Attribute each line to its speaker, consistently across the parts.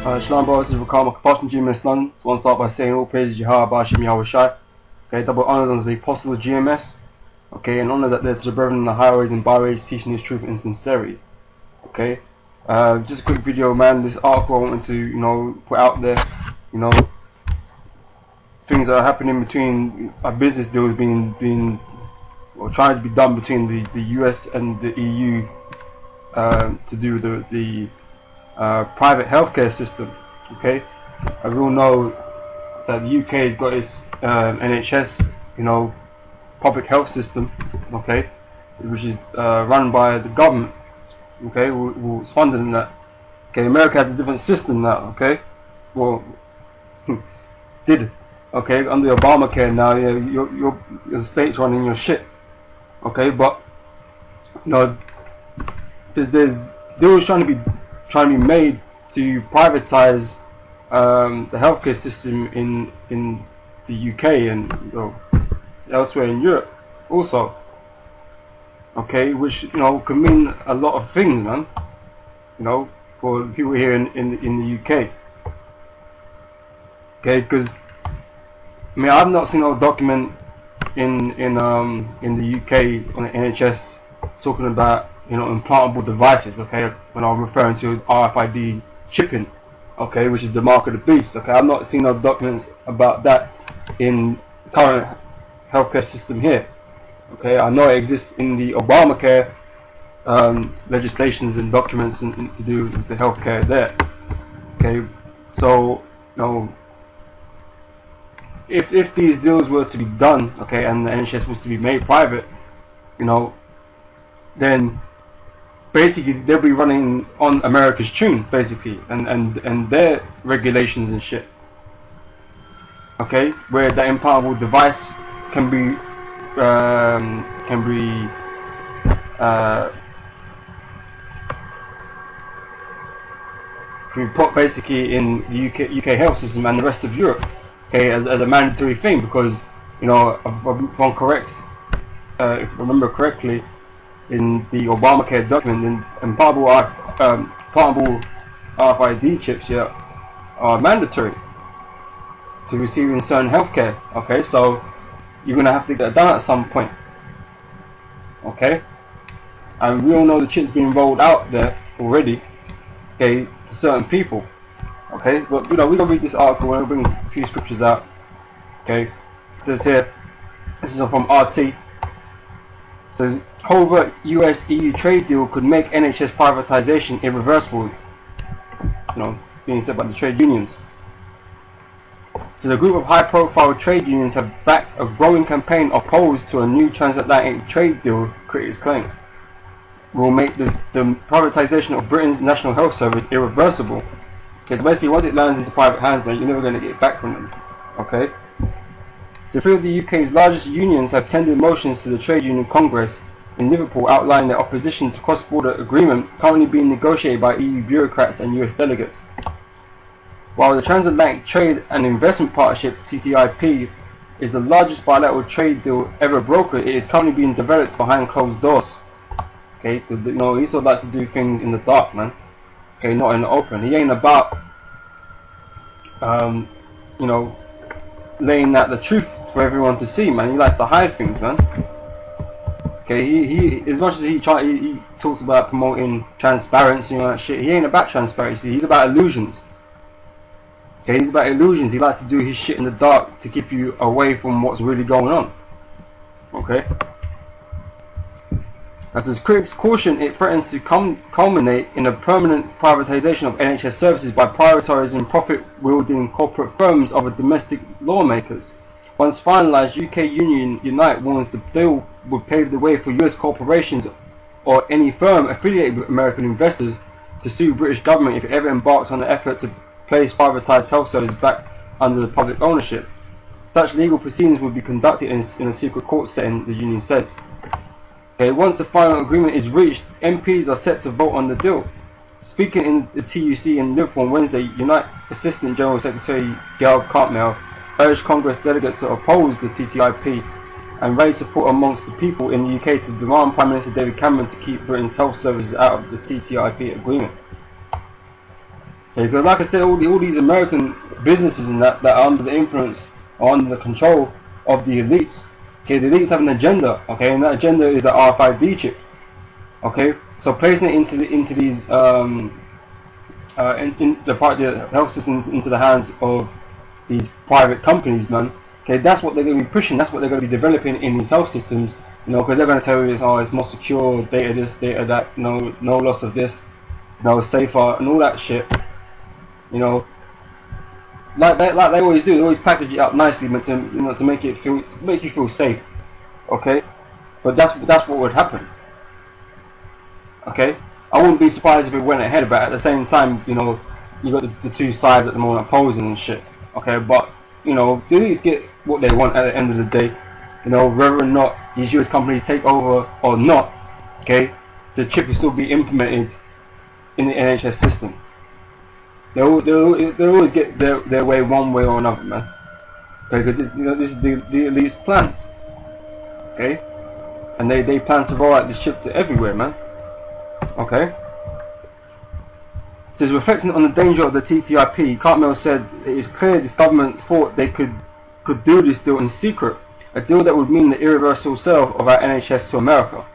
Speaker 1: Shalom brothers, this is Rakam, compulsion GMS London. So I want to start by saying all praises Yahweh Ba'ashem Yahweh Shai. Okay, double honors unto the apostle of GMS. Okay, and honors that there to the brethren in the highways and byways teaching his truth and sincerity. Okay, just a quick video, man. This article I wanted to, put out there, things that are happening between business deals being or trying to be done between the US and the EU to do with the private healthcare system. Okay, we all know that the UK has got its NHS, public health system, okay, which is run by the government, okay, who's funding that. Okay, America has a different system now, okay, well, okay, under Obamacare now, your state's running your shit, okay, but, there's deals trying to be made to privatize the healthcare system in the UK and elsewhere in Europe also, okay, which could mean a lot of things, man, for people here in the UK. Okay, because I've not seen no document in the UK on the NHS talking about implantable devices, okay, when I'm referring to RFID chipping, okay, which is the mark of the beast. Okay, I've not seen no documents about that in the current healthcare system here. Okay, I know it exists in the Obamacare legislations and documents to do with the healthcare there. Okay, so if these deals were to be done, okay, and the NHS was to be made private, then basically they'll be running on America's tune, basically, and their regulations and shit. Okay, where that implantable device can be put basically in the UK health system and the rest of Europe, okay, as a mandatory thing, because if I'm correct, if I remember correctly, in the Obamacare document, implantable RFID chips are mandatory to receive in certain healthcare. Okay, so you're gonna have to get that done at some point. Okay, and we all know the chips being rolled out there already, okay, to certain people. Okay, but we're gonna read this article and we'll bring a few scriptures out. Okay, it says here, this is from RT. It says covert US-EU trade deal could make NHS privatization irreversible. Being said by the trade unions. So a group of high-profile trade unions have backed a growing campaign opposed to a new transatlantic trade deal, critics claim. Will make the privatization of Britain's National Health Service irreversible. Because basically once it lands into private hands, man, you're never going to get it back from them. Okay? So three of the UK's largest unions have tendered motions to the Trade Union Congress in Liverpool outlining their opposition to cross-border agreement currently being negotiated by EU bureaucrats and US delegates. While the Transatlantic Trade and Investment Partnership (TTIP) is the largest bilateral trade deal ever brokered, it is currently being developed behind closed doors. Okay, he sort of likes to do things in the dark, man. Okay, not in the open. He ain't about laying out the truth for everyone to see, man. He likes to hide things, man. Okay, he as much as he talks about promoting transparency and all that shit, he ain't about transparency. He's about illusions. Okay, he's about illusions. He likes to do his shit in the dark to keep you away from what's really going on. Okay. As his critics caution, it threatens to culminate in a permanent privatization of NHS services by prioritising profit-wielding corporate firms over domestic lawmakers. Once finalised, UK Union Unite warns the deal would pave the way for US corporations or any firm affiliated with American investors to sue British government if it ever embarks on an effort to place privatised health services back under the public ownership. Such legal proceedings would be conducted in a secret court setting, the union says. Okay, once the final agreement is reached, MPs are set to vote on the deal. Speaking in the TUC in Liverpool on Wednesday, Unite Assistant General Secretary Gail Cartmel urged Congress delegates to oppose the TTIP and raise support amongst the people in the UK to demand Prime Minister David Cameron to keep Britain's health services out of the TTIP agreement. Okay, because like I said, all these American businesses and that are under the influence or under the control of the elites. Okay, the elites have an agenda. Okay, and that agenda is the RFID chip. Okay, so placing it into these in the health systems into the hands of these private companies, man. Okay, that's what they're going to be pushing. That's what they're going to be developing in these health systems. You know, because they're going to tell you, it's more secure, data this, data that, no loss of this, safer and all that shit. You know, like they always do. They always package it up nicely, but to make you feel safe. Okay, but that's what would happen. Okay, I wouldn't be surprised if it went ahead, but at the same time, you got the two sides at the moment opposing and shit. Okay, but they at least get what they want at the end of the day. Whether or not these US companies take over or not, okay, the chip will still be implemented in the NHS system. They'll always get their way one way or another, man. Okay, because this is the elite's plans. Okay, and they plan to roll out this chip to everywhere, man. Okay. It says, reflecting on the danger of the TTIP, Cartmel said it is clear this government thought they could do this deal in secret, a deal that would mean the irreversible sale of our NHS to America.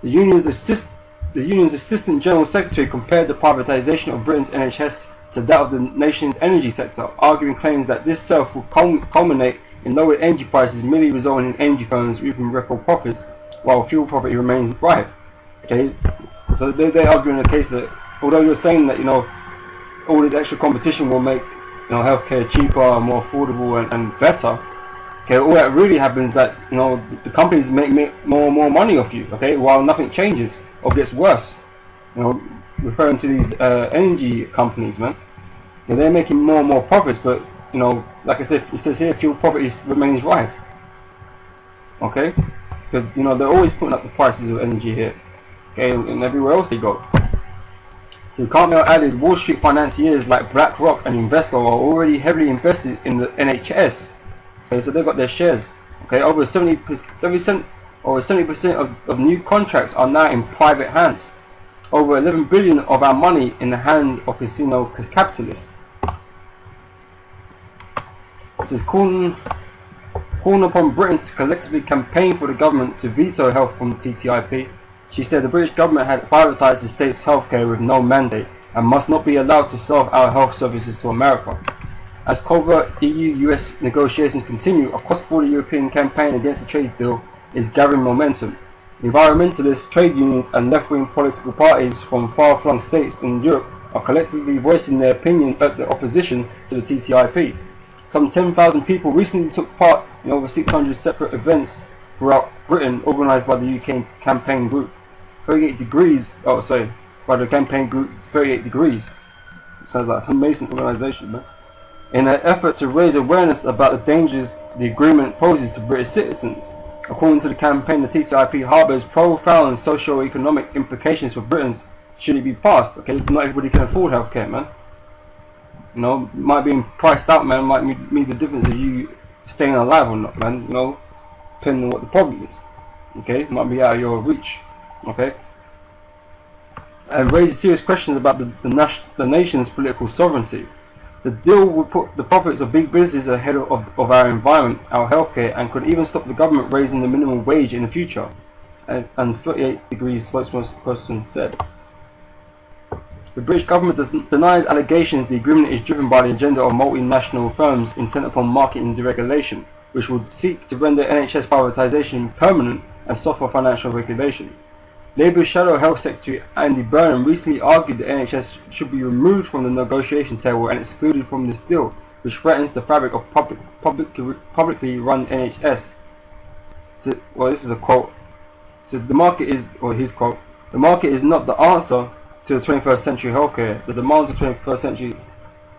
Speaker 1: The union's assistant general secretary compared the privatization of Britain's NHS to that of the nation's energy sector, arguing claims that this sale will culminate in lowered energy prices, merely resulting in energy firms reaping record profits, while fuel poverty remains rife. Okay, so they're arguing the case that although you're saying that all this extra competition will make healthcare cheaper, more affordable, and better. Okay, all that really happens that the companies make more and more money off you. Okay, while nothing changes or gets worse. Referring to these energy companies, man. Yeah, they're making more and more profits, but like I said, it says here, fuel poverty remains rife. Okay, because they're always putting up the prices of energy here. Okay, and everywhere else they go. So Cartmel added, Wall Street financiers like BlackRock and Invesco are already heavily invested in the NHS. Okay, so they got their shares. Okay, over 70% of new contracts are now in private hands. Over 11 billion of our money in the hands of casino capitalists. It says, calling upon Britons to collectively campaign for the government to veto health from the TTIP. She said the British government had privatised the state's healthcare with no mandate and must not be allowed to sell our health services to America. As covert EU-US negotiations continue, a cross-border European campaign against the trade deal is gathering momentum. Environmentalists, trade unions and left-wing political parties from far-flung states in Europe are collectively voicing their opinion at the opposition to the TTIP. Some 10,000 people recently took part in over 600 separate events throughout Britain organised by the UK campaign group 38 Degrees. By the campaign group 38 Degrees. Sounds like some Mason organisation, man. In an effort to raise awareness about the dangers the agreement poses to British citizens. According to the campaign, the TTIP harbours profound socio-economic implications for Britons should it be passed. Okay, not everybody can afford healthcare, man. Might be priced out, man. Might mean the difference of you staying alive or not, man. Depending on what the problem is. Okay, might be out of your reach. Okay, and raises serious questions about the nation's political sovereignty. The deal would put the profits of big businesses ahead of our environment, our healthcare, and could even stop the government raising the minimum wage in the future. And 38 Degrees spokesperson said. The British government denies allegations the agreement is driven by the agenda of multinational firms intent upon market deregulation, which would seek to render NHS privatisation permanent and softer financial regulation. Labour Shadow Health Secretary Andy Burnham recently argued the NHS should be removed from the negotiation table and excluded from this deal, which threatens the fabric of publicly run NHS. So, this is a quote. So the market is, or his quote, the market is not the answer to the 21st century healthcare. The demands of 21st century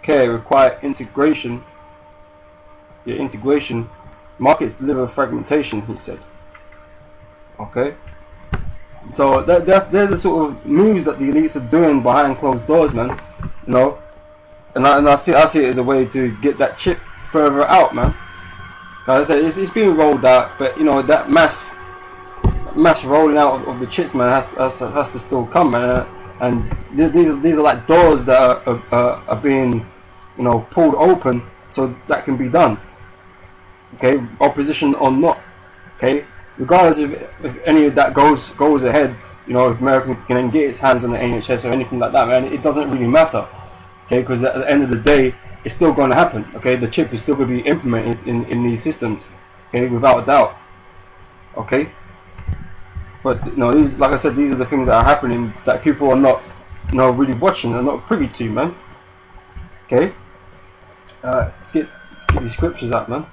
Speaker 1: care require integration. Markets deliver fragmentation, he said. Okay. So they're the sort of moves that the elites are doing behind closed doors, man. And I see it as a way to get that chip further out, man. Like I said, it's being rolled out, but that mass rolling out of the chips, man, has to still come, man. and these are like doors that are being, you know, pulled open so that can be done. Okay, opposition or not. Okay, regardless if any of that goes ahead, you know, if America can then get its hands on the NHS or anything like that, man, it doesn't really matter. Okay, because at the end of the day, it's still going to happen. Okay, the chip is still going to be implemented in these systems. Okay, without a doubt. Okay, but you know, these, like I said, these are the things that are happening that people are not, you know, really watching and not privy to, man. Okay, let's get these scriptures out, man.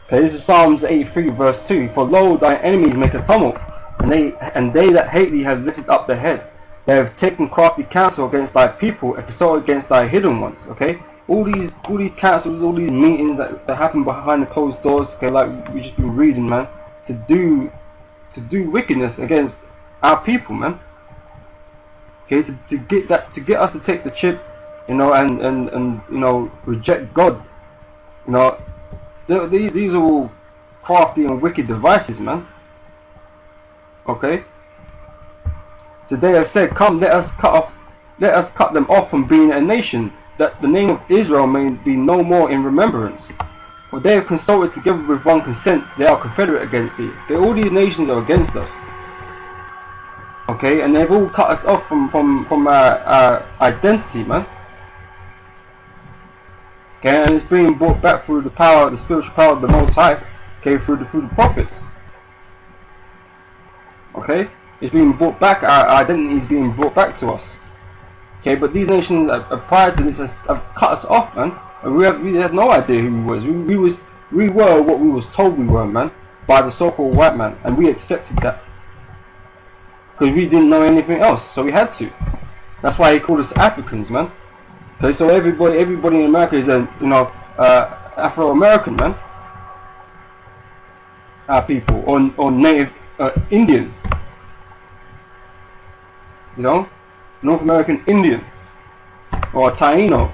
Speaker 1: Okay, this is Psalms 83 verse 2. For lo, thy enemies make a tumult, and they that hate thee have lifted up their head. They have taken crafty counsel against thy people, and consulted against thy hidden ones. Okay, all these councils, all these meetings that happen behind the closed doors. Okay, like we just been reading, man, to do wickedness against our people, man. Okay, to get us to take the chip, you know, and you know, reject God. You know, these are all crafty and wicked devices, man. Okay. Today they have said, come, let us cut them off from being a nation, that the name of Israel may be no more in remembrance. For they have consulted together with one consent, they are confederate against thee. Okay, all these nations are against us. Okay, and they've all cut us off from our identity, man. Okay, and it's being brought back through the power, the spiritual power of the Most High. Okay, through the prophets. Okay, it's being brought back. Our identity is being brought back to us. Okay, but these nations prior to this have cut us off, man. And we had no idea who we was. We were what we was told we were, man, by the so-called white man, and we accepted that because we didn't know anything else, so we had to. That's why he called us Africans, man. Okay, so everybody in America is a, you know, Afro-American, man. Our people, or native Indian. You know, North American Indian, or Taino.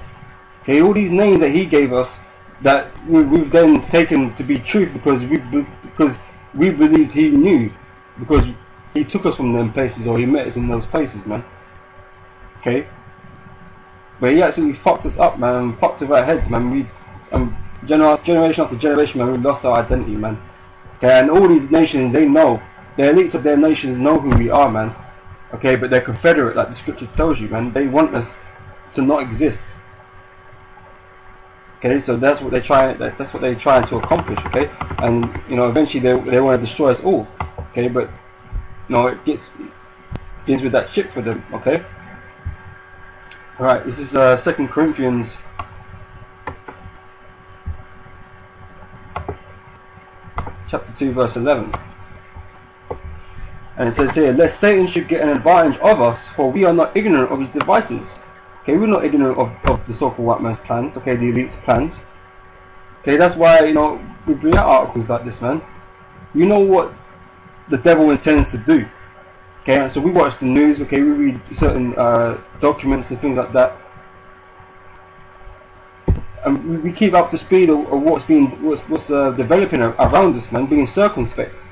Speaker 1: Okay, all these names that he gave us that we've then taken to be truth because we believed he knew, because he took us from them places, or he met us in those places, man. Okay, but he actually fucked us up, man, and fucked with our heads, man. We generation after generation, man, we lost our identity, man. Okay, and all these nations, they know, the elites of their nations know who we are, man. Okay, but they're confederate, like the scripture tells you, man. They want us to not exist. Okay, so that's what they're trying. That's what they're trying to accomplish. Okay, and you know, eventually they want to destroy us all. Okay, but you know, it gets with that shit for them. Okay. All right, this is 2 Corinthians chapter 2, verse 11. And it says here, lest Satan should get an advantage of us, for we are not ignorant of his devices. Okay, we're not ignorant of the so-called white man's plans, okay, the elite's plans. Okay, that's why, you know, we bring out articles like this, man. You know what the devil intends to do. Okay, so we watch the news, okay, we read certain documents and things like that. And we keep up to speed of what's developing around us, man, being circumspect.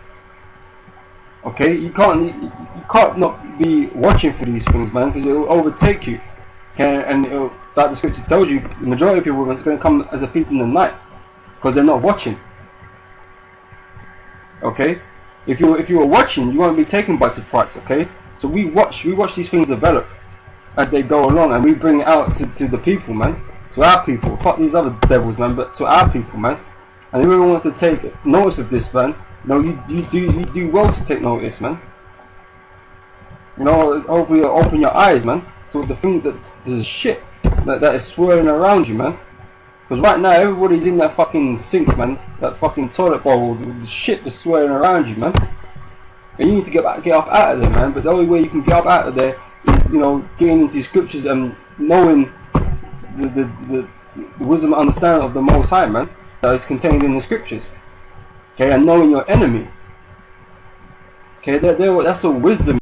Speaker 1: Okay, you can't not be watching for these things, man, because it will overtake you. Okay, and like the scripture tells you, the majority of people is going to come as a thief in the night because they're not watching. Okay, if you are watching, you won't be taken by surprise. Okay, so we watch these things develop as they go along, and we bring it out to the people, man, to our people. Fuck these other devils, man, but to our people, man. And everyone wants to take notice of this, man. No, you do well to take notice, man. You know, hopefully you'll open your eyes, man, to the things the shit that is swirling around you, man. Because right now everybody's in that fucking sink, man, that fucking toilet bowl, the shit that's swirling around you, man. And you need to get up out of there, man. But the only way you can get up out of there is, you know, getting into the scriptures and knowing the wisdom and understanding of the Most High, man, that is contained in the scriptures. Okay, and knowing your enemy. Okay, that's all wisdom.